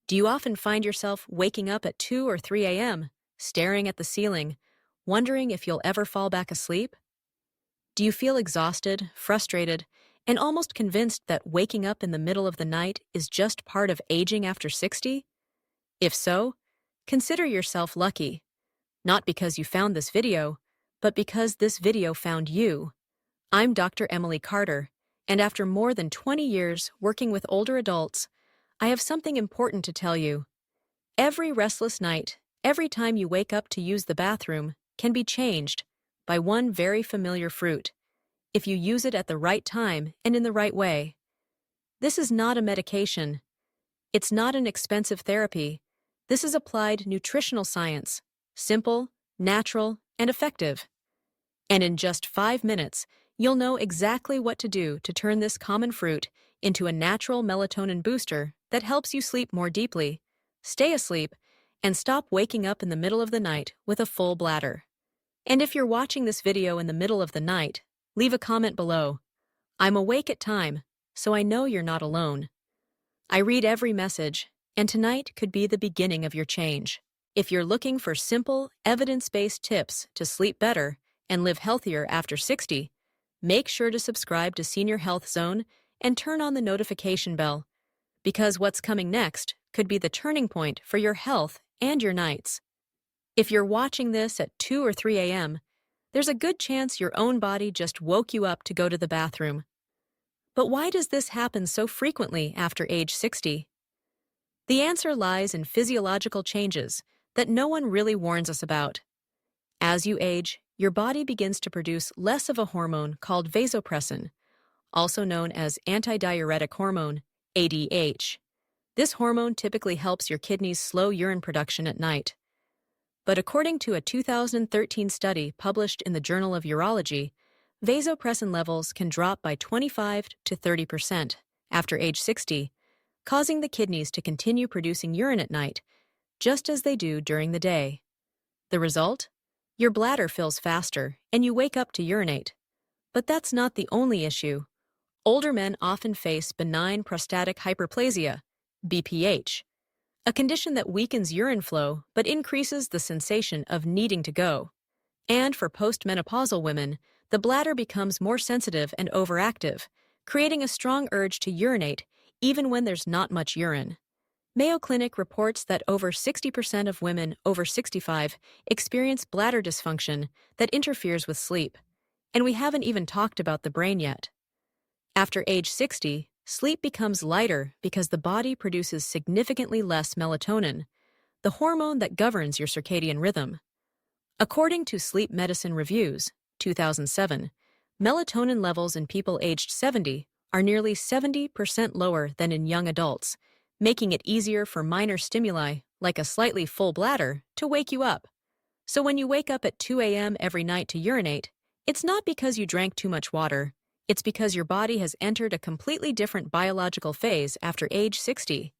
Do you often find yourself waking up at 2 or 3 a.m., staring at the ceiling, wondering if you'll ever fall back asleep? Do you feel exhausted, frustrated, and almost convinced that waking up in the middle of the night is just part of aging after 60? If so, consider yourself lucky, not because you found this video, but because this video found you. I'm Dr. Emily Carter, and after more than 20 years working with older adults, I have something important to tell you. Every restless night, every time you wake up to use the bathroom, can be changed by one very familiar fruit, if you use it at the right time and in the right way. This is not a medication. It's not an expensive therapy. This is applied nutritional science, simple, natural, and effective. And in just 5 minutes, you'll know exactly what to do to turn this common fruit into a natural melatonin booster that helps you sleep more deeply, stay asleep, and stop waking up in the middle of the night with a full bladder. And if you're watching this video in the middle of the night, leave a comment below. I'm awake at time, so I know you're not alone. I read every message, and tonight could be the beginning of your change. If you're looking for simple, evidence-based tips to sleep better and live healthier after 60, make sure to subscribe to Senior Health Zone and turn on the notification bell, because what's coming next could be the turning point for your health and your nights. If you're watching this at 2 or 3 a.m., there's a good chance your own body just woke you up to go to the bathroom. But why does this happen so frequently after age 60? The answer lies in physiological changes that no one really warns us about. As you age, your body begins to produce less of a hormone called vasopressin, also known as antidiuretic hormone, ADH. This hormone typically helps your kidneys slow urine production at night. But according to a 2013 study published in the Journal of Urology, vasopressin levels can drop by 25 to 30% after age 60, causing the kidneys to continue producing urine at night, just as they do during the day. The result? Your bladder fills faster, and you wake up to urinate. But that's not the only issue. Older men often face benign prostatic hyperplasia, BPH, a condition that weakens urine flow but increases the sensation of needing to go. And for postmenopausal women, the bladder becomes more sensitive and overactive, creating a strong urge to urinate even when there's not much urine. Mayo Clinic reports that over 60% of women over 65 experience bladder dysfunction that interferes with sleep, and we haven't even talked about the brain yet. After age 60, sleep becomes lighter because the body produces significantly less melatonin, the hormone that governs your circadian rhythm. According to Sleep Medicine Reviews, 2007, melatonin levels in people aged 70 are nearly 70% lower than in young adults, making it easier for minor stimuli, like a slightly full bladder, to wake you up. So when you wake up at 2 a.m. every night to urinate, it's not because you drank too much water. It's because your body has entered a completely different biological phase after age 60.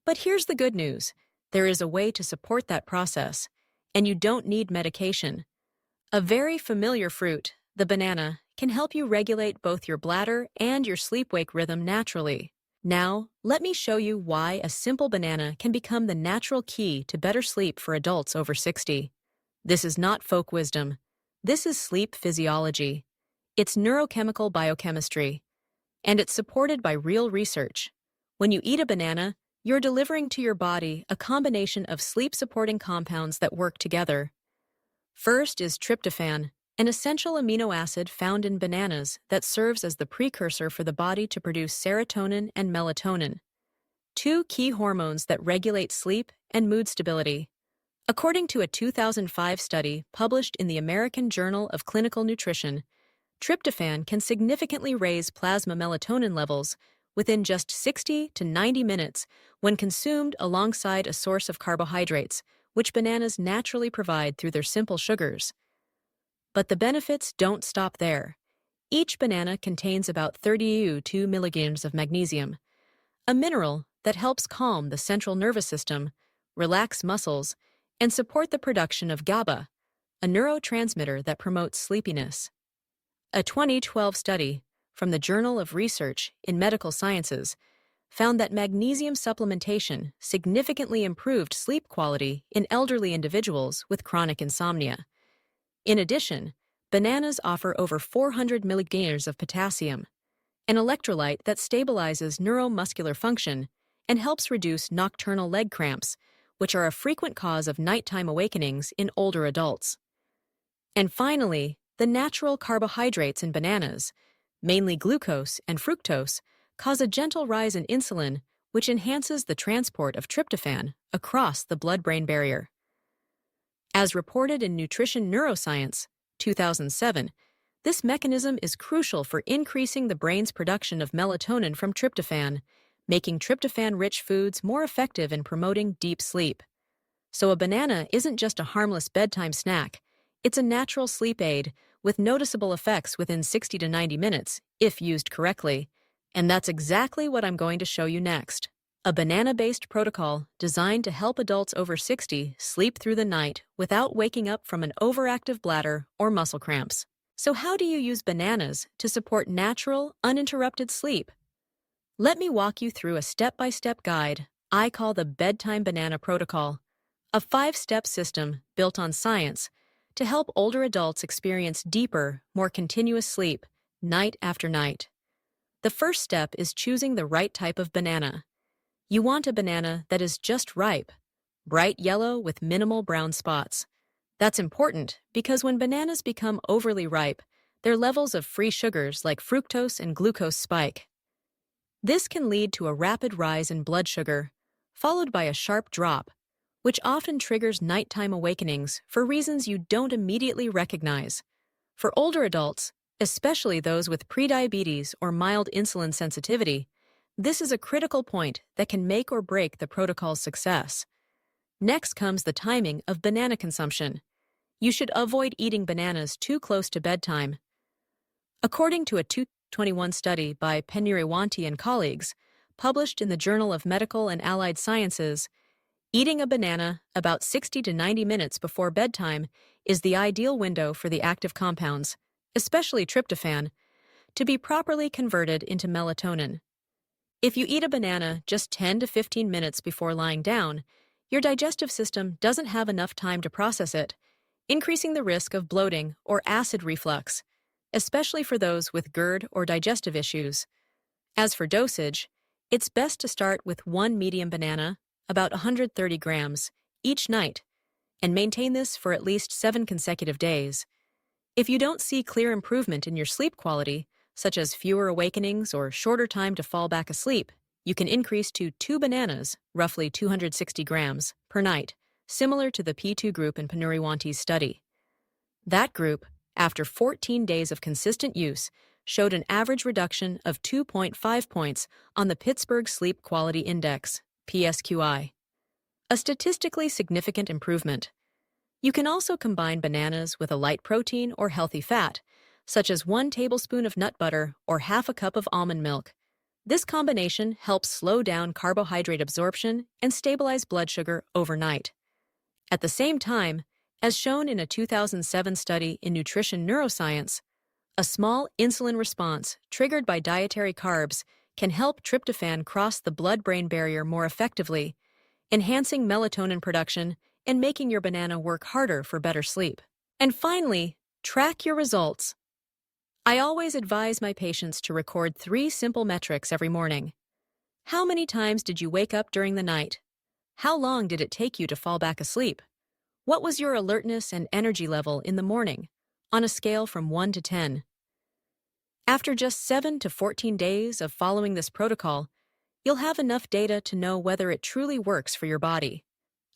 But here's the good news. There is a way to support that process, and you don't need medication. A very familiar fruit, the banana, can help you regulate both your bladder and your sleep-wake rhythm naturally. Now, let me show you why a simple banana can become the natural key to better sleep for adults over 60. This is not folk wisdom. This is sleep physiology. It's neurochemical biochemistry, and it's supported by real research. When you eat a banana, you're delivering to your body a combination of sleep-supporting compounds that work together. First is tryptophan, an essential amino acid found in bananas that serves as the precursor for the body to produce serotonin and melatonin, two key hormones that regulate sleep and mood stability. According to a 2005 study published in the American Journal of Clinical Nutrition, tryptophan can significantly raise plasma melatonin levels within just 60 to 90 minutes when consumed alongside a source of carbohydrates, which bananas naturally provide through their simple sugars. But the benefits don't stop there. Each banana contains about 32 milligrams of magnesium, a mineral that helps calm the central nervous system, relax muscles, and support the production of GABA, a neurotransmitter that promotes sleepiness. A 2012 study from the Journal of Research in Medical Sciences found that magnesium supplementation significantly improved sleep quality in elderly individuals with chronic insomnia. In addition, bananas offer over 400 milligrams of potassium, an electrolyte that stabilizes neuromuscular function and helps reduce nocturnal leg cramps, which are a frequent cause of nighttime awakenings in older adults. And finally, the natural carbohydrates in bananas, mainly glucose and fructose, cause a gentle rise in insulin, which enhances the transport of tryptophan across the blood-brain barrier. As reported in Nutrition Neuroscience, 2007, this mechanism is crucial for increasing the brain's production of melatonin from tryptophan, making tryptophan-rich foods more effective in promoting deep sleep. So a banana isn't just a harmless bedtime snack, it's a natural sleep aid with noticeable effects within 60 to 90 minutes if used correctly. And that's exactly what I'm going to show you next. A banana-based protocol designed to help adults over 60 sleep through the night without waking up from an overactive bladder or muscle cramps. So how do you use bananas to support natural, uninterrupted sleep? Let me walk you through a step-by-step guide I call the Bedtime Banana Protocol, a 5-step system built on science to help older adults experience deeper, more continuous sleep, night after night. The first step is choosing the right type of banana. You want a banana that is just ripe, bright yellow with minimal brown spots. That's important because when bananas become overly ripe, their levels of free sugars like fructose and glucose spike. This can lead to a rapid rise in blood sugar, followed by a sharp drop, which often triggers nighttime awakenings for reasons you don't immediately recognize. For older adults, especially those with prediabetes or mild insulin sensitivity, this is a critical point that can make or break the protocol's success. Next comes the timing of banana consumption. You should avoid eating bananas too close to bedtime. According to a 2021 study by Penuriwanti and colleagues, published in the Journal of Medical and Allied Sciences, eating a banana about 60 to 90 minutes before bedtime is the ideal window for the active compounds, especially tryptophan, to be properly converted into melatonin. If you eat a banana just 10 to 15 minutes before lying down, your digestive system doesn't have enough time to process it, increasing the risk of bloating or acid reflux, especially for those with GERD or digestive issues. As for dosage, it's best to start with one medium banana, about 130 grams, each night, and maintain this for at least 7 consecutive days. If you don't see clear improvement in your sleep quality, such as fewer awakenings or shorter time to fall back asleep, you can increase to 2 bananas, roughly 260 grams, per night, similar to the P2 group in Penuriwanti's study. That group, after 14 days of consistent use, showed an average reduction of 2.5 points on the Pittsburgh Sleep Quality Index, PSQI. A statistically significant improvement. You can also combine bananas with a light protein or healthy fat, such as 1 tablespoon of nut butter or half a cup of almond milk. This combination helps slow down carbohydrate absorption and stabilize blood sugar overnight. At the same time, as shown in a 2007 study in Nutrition Neuroscience, a small insulin response triggered by dietary carbs can help tryptophan cross the blood-brain barrier more effectively, enhancing melatonin production and making your banana work harder for better sleep. And finally, track your results. I always advise my patients to record 3 simple metrics every morning. How many times did you wake up during the night? How long did it take you to fall back asleep? What was your alertness and energy level in the morning, on a scale from 1 to 10? After just 7 to 14 days of following this protocol, you'll have enough data to know whether it truly works for your body.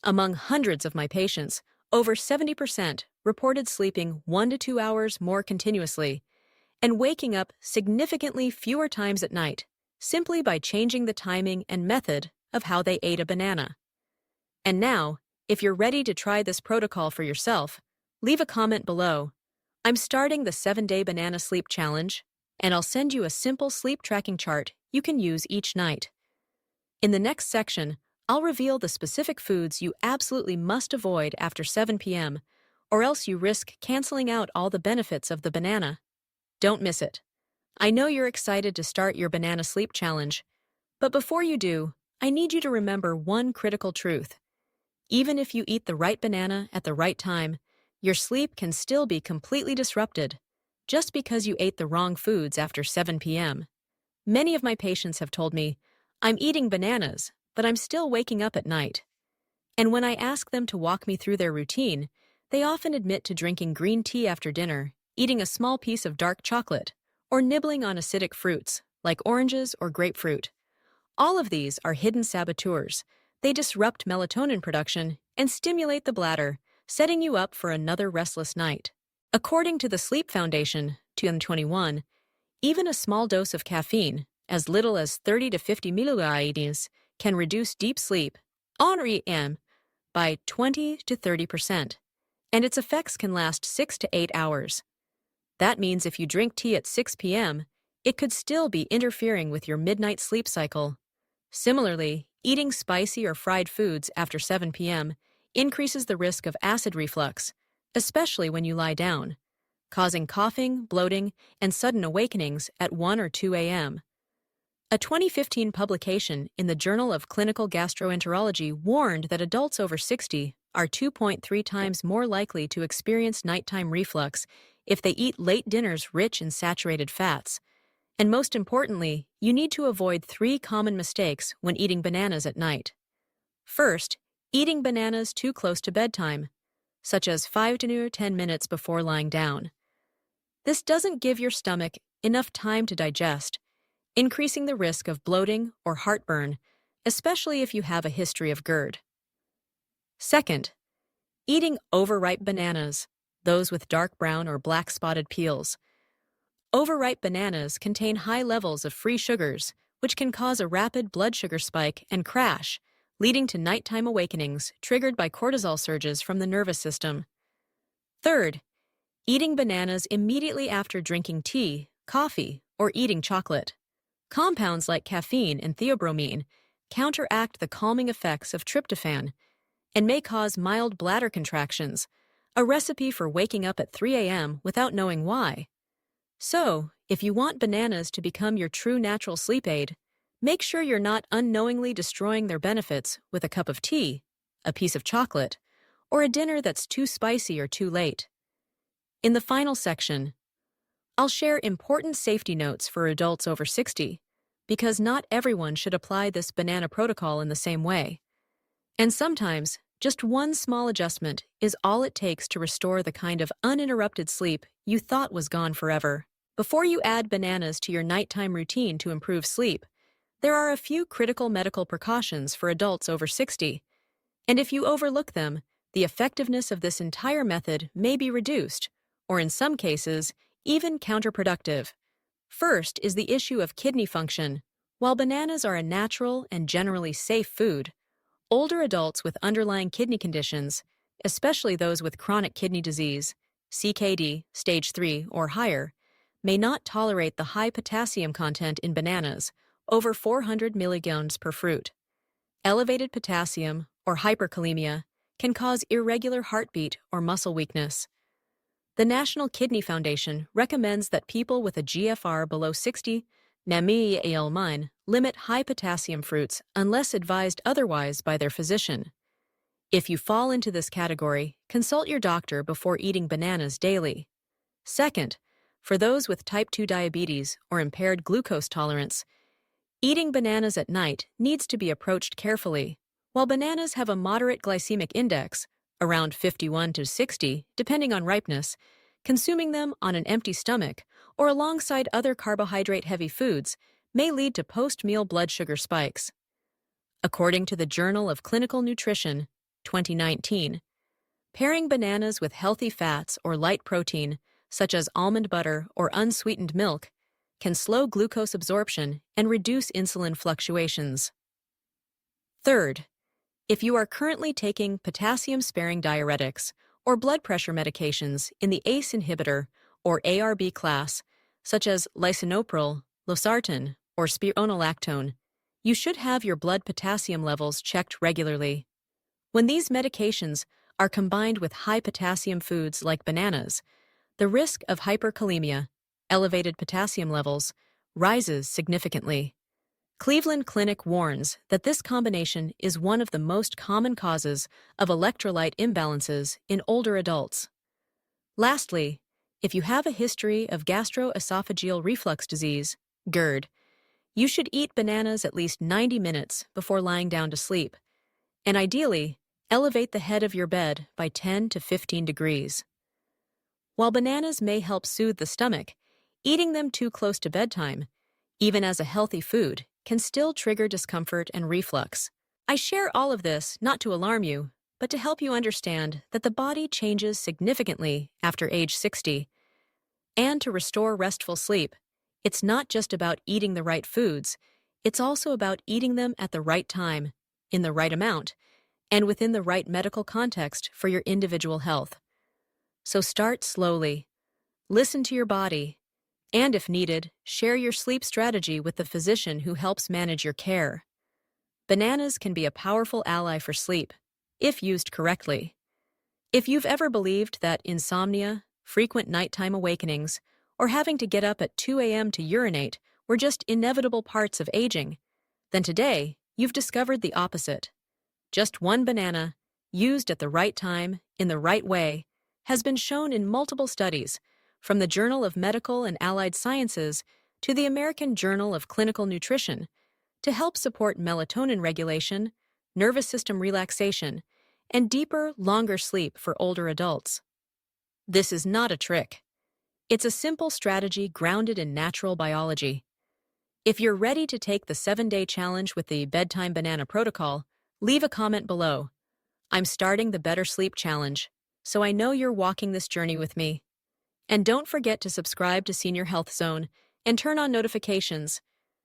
Among hundreds of my patients, over 70% reported sleeping 1 to 2 hours more continuously and waking up significantly fewer times at night, simply by changing the timing and method of how they ate a banana. And now, if you're ready to try this protocol for yourself, leave a comment below. I'm starting the 7-day banana sleep challenge, and I'll send you a simple sleep tracking chart you can use each night. In the next section, I'll reveal the specific foods you absolutely must avoid after 7 p.m., or else you risk canceling out all the benefits of the banana. Don't miss it. I know you're excited to start your banana sleep challenge. But before you do, I need you to remember one critical truth. Even if you eat the right banana at the right time, your sleep can still be completely disrupted just because you ate the wrong foods after 7 p.m. Many of my patients have told me, I'm eating bananas, but I'm still waking up at night. And when I ask them to walk me through their routine, they often admit to drinking green tea after dinner, eating a small piece of dark chocolate, or nibbling on acidic fruits, like oranges or grapefruit. All of these are hidden saboteurs. They disrupt melatonin production and stimulate the bladder, setting you up for another restless night. According to the Sleep Foundation, 2021, even a small dose of caffeine, as little as 30 to 50 milligrams, can reduce deep sleep, REM, by 20 to 30%, and its effects can last 6 to 8 hours. That means if you drink tea at 6 p.m., it could still be interfering with your midnight sleep cycle. Similarly, eating spicy or fried foods after 7 p.m. increases the risk of acid reflux, especially when you lie down, causing coughing, bloating, and sudden awakenings at 1 or 2 a.m. A 2015 publication in the Journal of Clinical Gastroenterology warned that adults over 60 are 2.3 times more likely to experience nighttime reflux if they eat late dinners rich in saturated fats. And most importantly, you need to avoid 3 common mistakes when eating bananas at night. First, eating bananas too close to bedtime, such as 5 to 10 minutes before lying down. This doesn't give your stomach enough time to digest, increasing the risk of bloating or heartburn, especially if you have a history of GERD. Second, eating overripe bananas, those with dark brown or black spotted peels. Overripe bananas contain high levels of free sugars, which can cause a rapid blood sugar spike and crash, leading to nighttime awakenings triggered by cortisol surges from the nervous system. Third, eating bananas immediately after drinking tea, coffee, or eating chocolate. Compounds like caffeine and theobromine counteract the calming effects of tryptophan and may cause mild bladder contractions, a recipe for waking up at 3 a.m. without knowing why. So, if you want bananas to become your true natural sleep aid, make sure you're not unknowingly destroying their benefits with a cup of tea, a piece of chocolate, or a dinner that's too spicy or too late. In the final section, I'll share important safety notes for adults over 60, because not everyone should apply this banana protocol in the same way. And sometimes, just one small adjustment is all it takes to restore the kind of uninterrupted sleep you thought was gone forever. Before you add bananas to your nighttime routine to improve sleep, there are a few critical medical precautions for adults over 60, and if you overlook them, the effectiveness of this entire method may be reduced, or in some cases, even counterproductive. First is the issue of kidney function. While bananas are a natural and generally safe food, older adults with underlying kidney conditions, especially those with chronic kidney disease, CKD, stage 3 or higher, may not tolerate the high potassium content in bananas, over 400 milligrams per fruit. Elevated potassium, or hyperkalemia, can cause irregular heartbeat or muscle weakness. The National Kidney Foundation recommends that people with a GFR below 60 nmol limit high potassium fruits unless advised otherwise by their physician. If you fall into this category, consult your doctor before eating bananas daily. Second, for those with type 2 diabetes or impaired glucose tolerance, eating bananas at night needs to be approached carefully. While bananas have a moderate glycemic index, around 51 to 60, depending on ripeness, consuming them on an empty stomach or alongside other carbohydrate-heavy foods may lead to post-meal blood sugar spikes. According to the Journal of Clinical Nutrition, 2019, pairing bananas with healthy fats or light protein, such as almond butter or unsweetened milk, can slow glucose absorption and reduce insulin fluctuations. Third, if you are currently taking potassium-sparing diuretics or blood pressure medications in the ACE inhibitor or ARB class, such as lisinopril, losartan, or spironolactone, you should have your blood potassium levels checked regularly. When these medications are combined with high potassium foods like bananas, the risk of hyperkalemia, elevated potassium levels, rises significantly. Cleveland Clinic warns that this combination is one of the most common causes of electrolyte imbalances in older adults. Lastly, if you have a history of gastroesophageal reflux disease, GERD, you should eat bananas at least 90 minutes before lying down to sleep, and ideally, elevate the head of your bed by 10 to 15 degrees. While bananas may help soothe the stomach, eating them too close to bedtime, even as a healthy food, can still trigger discomfort and reflux. I share all of this not to alarm you, but to help you understand that the body changes significantly after age 60. And to restore restful sleep, it's not just about eating the right foods, it's also about eating them at the right time, in the right amount, and within the right medical context for your individual health. So start slowly, listen to your body, and if needed, share your sleep strategy with the physician who helps manage your care. Bananas can be a powerful ally for sleep, if used correctly. If you've ever believed that insomnia, frequent nighttime awakenings, or having to get up at 2 a.m. to urinate were just inevitable parts of aging, then today you've discovered the opposite. Just one banana, used at the right time, in the right way, has been shown in multiple studies, from the Journal of Medical and Allied Sciences to the American Journal of Clinical Nutrition, to help support melatonin regulation, nervous system relaxation, and deeper, longer sleep for older adults. This is not a trick. It's a simple strategy grounded in natural biology. If you're ready to take the 7-day challenge with the Bedtime Banana Protocol, leave a comment below. I'm starting the Better Sleep Challenge, so I know you're walking this journey with me. And don't forget to subscribe to Senior Health Zone and turn on notifications,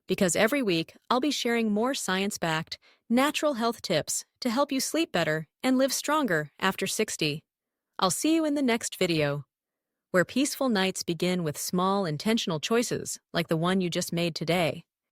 because every week I'll be sharing more science-backed, natural health tips to help you sleep better and live stronger after 60. I'll see you in the next video, where peaceful nights begin with small, intentional choices like the one you just made today.